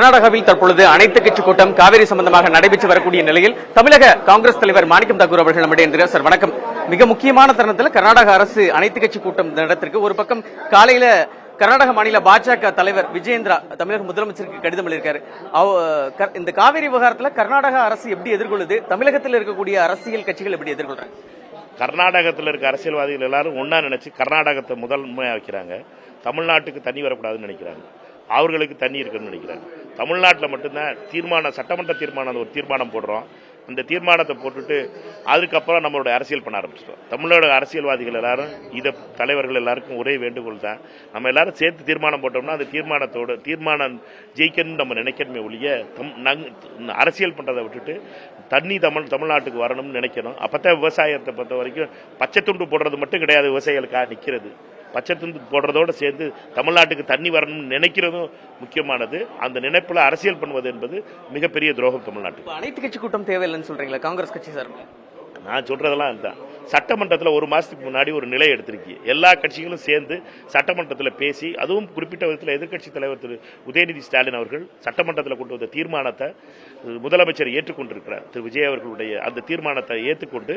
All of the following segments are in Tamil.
கர்நாடகாவில் தற்பொழுது அனைத்து கட்சி கூட்டம் காவிரி சம்பந்தமாக நடைபெற்று வரக்கூடிய நிலையில் தமிழக காங்கிரஸ் தலைவர் மாணிக்கம் தாக்கூர் அவர்கள் நம்மிடையே இருக்கிறார். சார் வணக்கம். மிக முக்கியமான தருணத்தில் கர்நாடக அரசு அனைத்து கட்சி கூட்டம் நடத்திருக்கு. ஒரு பக்கம் காலையில கர்நாடக மாநில பாஜக தலைவர் விஜயேந்திரா தமிழக முதலமைச்சருக்கு கடிதம் எழுதியிருக்காரு. இந்த காவிரி விவகாரத்தில் கர்நாடக அரசு எப்படி எதிர்கொள்ளுது, தமிழகத்தில் இருக்கக்கூடிய அரசியல் கட்சிகள் எப்படி எதிர்கொள்றாங்க? கர்நாடகத்தில் இருக்க அரசியல்வாதிகள் எல்லாரும் ஒன்னா நினைச்சு கர்நாடகத்தை முதன்மையா வைக்கிறாங்க. தமிழ்நாட்டுக்கு தண்ணி வரக்கூடாதுன்னு நினைக்கிறாங்க. அவர்களுக்கு தண்ணி இருக்குன்னு நினைக்கிறாங்க. தமிழ்நாட்டில் மட்டும்தான் சட்டமன்ற தீர்மானம் ஒரு தீர்மானம் போடுறோம். அந்த தீர்மானத்தை போட்டுட்டு அதுக்கப்புறம் நம்மளோட அரசியல் பண்ண ஆரம்பிச்சிட்டோம். தமிழோட அரசியல்வாதிகள் எல்லாரும் தலைவர்கள் எல்லாருக்கும் ஒரே வேண்டுகோள் தான், நம்ம எல்லாரும் சேர்த்து தீர்மானம் போட்டோம்னா அந்த தீர்மானம் ஜெயிக்கணும்னு நம்ம நினைக்கணுமே ஒழிய அரசியல் பண்றதை விட்டுட்டு தண்ணி தமிழ்நாட்டுக்கு வரணும்னு நினைக்கணும். அப்பதான் விவசாயத்தை பொறுத்த வரைக்கும் பச்சை துண்டு போடுறது மட்டும் கிடையாது, விவசாயிகளுக்காக நிற்கிறது. பச்சை துண்டு போடுறதோடு சேர்ந்து தமிழ்நாட்டுக்கு தண்ணி வரணும்னு நினைக்கிறதும் முக்கியமானது. அந்த நினைப்புல அரசியல் பண்ணுவது என்பது மிகப்பெரிய துரோகம் தமிழ்நாட்டுக்கு. அனைத்து கட்சி கூட்டம் தேவையில்லைன்னு சொல்றீங்களா காங்கிரஸ் கட்சி சார்? நான் சொல்றதெல்லாம் அதுதான். சட்டமன்றத்தில் ஒரு மாசத்துக்கு முன்னாடி ஒரு நிலை எடுத்திருக்கு. எல்லா கட்சிகளும் சேர்ந்து சட்டமன்றத்தில் பேசி, அதுவும் குறிப்பிட்ட விதத்தில் எதிர்க்கட்சி தலைவர் திரு உதயநிதி ஸ்டாலின் அவர்கள் சட்டமன்றத்தில் கொண்டு வந்த தீர்மானத்தை முதலமைச்சர் ஏற்றுக்கொண்டிருக்கிறார். திரு விஜய் அவர்களுடைய அந்த தீர்மானத்தை ஏற்றுக்கொண்டு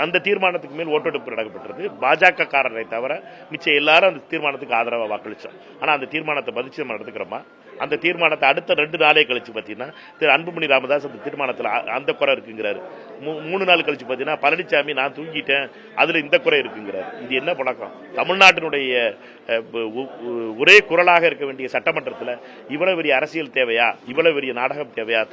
அந்த தீர்மானத்துக்கு மேல் ஓட்டெடுப்பு நடக்கப்பட்டது. பாஜக காரரை தவிர மிச்சம் எல்லாரும் அந்த தீர்மானத்துக்கு ஆதரவாக வாக்களிச்சோம். ஆனால் அந்த தீர்மானத்தை பதிச்சு நம்ம நடத்துக்கிறோமா? அந்த தீர்மானத்தை அடுத்த 2 நாளே கழிச்சு பார்த்தீங்கன்னா திரு அன்புமணி ராமதாஸ் அந்த தீர்மானத்தில் அந்த குறை இருக்குங்கிறாரு. 3 நாள் கழிச்சு பார்த்தீங்கன்னா பழனிசாமி நான் தூங்கிட்டேன் அதுல இந்த குறை இருக்குங்கிறாரு. இது என்ன பழக்கம்? தமிழ்நாட்டினுடைய ஒரே குரலாக இருக்க வேண்டிய சட்டமன்றத்தில் இவ்வளவு பெரிய அரசியல் தேவையா? இவ்வளவு பெரிய நாடகம் தேவையா?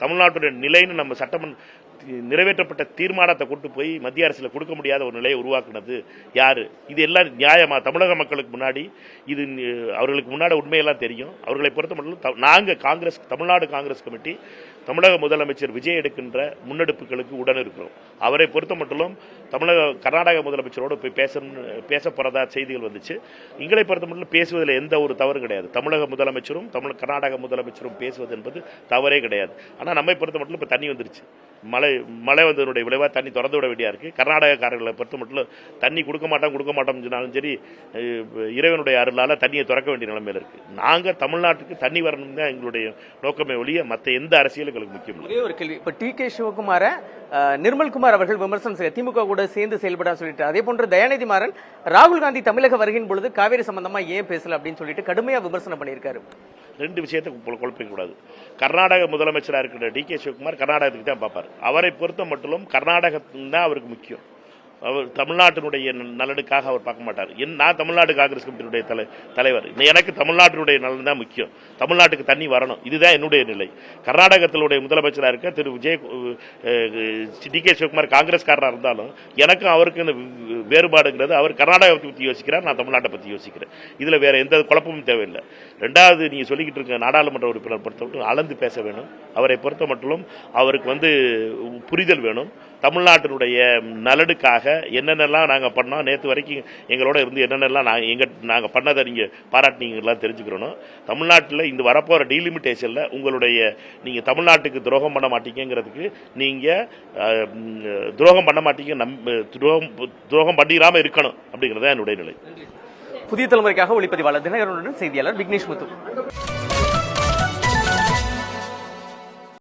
தமிழ்நாட்டுடைய நிலைன்னு நம்ம சட்டமன்ற நிறைவேற்றப்பட்ட தீர்மானத்தை கொண்டு போய் மத்திய அரசுல கொடுக்க முடியாத ஒரு நிலையை உருவாக்குனது யாரு? இது எல்லாம் நியாயமா? தமிழக மக்களுக்கு முன்னாடி இது அவர்களுக்கு முன்னாடி உண்மையெல்லாம் தெரியும். அவர்களை பொறுத்த மட்டும் நாங்க தமிழ்நாடு காங்கிரஸ் கமிட்டி தமிழக முதலமைச்சர் விஜய் எடுக்கின்ற முன்னெடுப்புகளுக்கு உடன் இருக்கிறோம். அவரை பொறுத்த மட்டும் கர்நாடக முதலமைச்சரோடு போய் பேச போறதா செய்திகள் வந்துச்சு. எங்களை பொறுத்த மட்டும் பேசுவதில் எந்த ஒரு தவறு கிடையாது. தமிழக முதலமைச்சரும் கர்நாடக முதலமைச்சரும் பேசுவது என்பது தவறே கிடையாது. ஆனா நம்மை பொறுத்த மட்டும் இப்ப தண்ணி வந்துருச்சு. மழை வந்ததனுடைய விளைவா தண்ணி திறந்து விட வேண்டியா இருக்கு. கர்நாடகக்காரர்களை பொறுத்த மட்டும் தண்ணி கொடுக்க மாட்டோம் சொன்னாலும் சரி, இறைவனுடைய அருளால தண்ணியை திறக்க வேண்டிய நிலைமையில இருக்கு. நாங்க தமிழ்நாட்டுக்கு தண்ணி வரணும் தான் எங்களுடைய நோக்கமே ஒழிய மற்ற எந்த அரசியலுக்கு முக்கியம் இல்லை. ஒரு கேள்வி, இப்ப டி.கே. சிவகுமார நிர்மல்குமார் அவர்கள் விமர்சனம் செய்ய திமுக கூட சேர்ந்து செயல்பட சொல்லிட்டு, அதே போன்று தயாநிதி மாறன் ராகுல் காந்தி தமிழக வருகின் பொழுது காவிரி சம்பந்தமா ஏன் பேசல அப்படின்னு சொல்லிட்டு கடுமையா விமர்சனம் பண்ணியிருக்காரு. 2 விஷயத்தை குழப்பிக்க கூடாது. கர்நாடக முதலமைச்சராக இருக்கிற டி.கே. சிவகுமார் கர்நாடகத்துக்கு தான் பார்ப்பார். அவரை பொறுத்த மட்டும் கர்நாடகம் தான் அவருக்கு முக்கியம். அவர் தமிழ்நாட்டினுடைய நலனுக்காக அவர் பார்க்க மாட்டார். நான் தமிழ்நாடு காங்கிரஸ் கமிட்டியுடைய தலைவர். எனக்கு தமிழ்நாட்டினுடைய நலன் தான் முக்கியம். தமிழ்நாட்டுக்கு தண்ணி வரணும், இதுதான் என்னுடைய நிலை. கர்நாடகத்தினுடைய முதலமைச்சராக இருக்க திரு டி.கே. சிவகுமார் காங்கிரஸ்காரராக இருந்தாலும் எனக்கும் அவருக்கு வேறுபாடுங்கிறது. அவர் கர்நாடகத்தை பற்றி யோசிக்கிறார், நான் தமிழ்நாட்டை பற்றி யோசிக்கிறேன். இதுல வேற எந்த குழப்பமும் தேவையில்லை. 2வது, நீங்க சொல்லிக்கிட்டு இருக்க நாடாளுமன்ற உறுப்பினர் பொறுத்தவரைக்கும் அளந்து பேச வேணும். அவரை பொறுத்த மட்டும் அவருக்கு புரிதல் வேணும். தமிழ்நாட்டினுடைய நலனுக்காக என்னென்னலாம் நாங்கள் பண்ணோம், நேற்று வரைக்கும் எங்களோட இருந்து என்னென்னலாம் நாங்கள் பண்ணதை நீங்கள் பாராட்டினீங்கலாம் தெரிஞ்சுக்கிறோம். தமிழ்நாட்டில் இந்த வரப்போகிற டீலிமிட்டேஷனில் நீங்கள் தமிழ்நாட்டுக்கு துரோகம் பண்ண மாட்டீங்கிறதுக்கு நீங்கள் துரோகம் பண்ண மாட்டீங்க, துரோகம் பண்ணிடாமல் இருக்கணும் அப்படிங்கிறத என்னுடைய நிலை. புதிய தலைமுறைக்காக ஒளிப்பதிவாளர் தினகரனுடன் செய்தியாளர் விக்னேஷ் முத்து.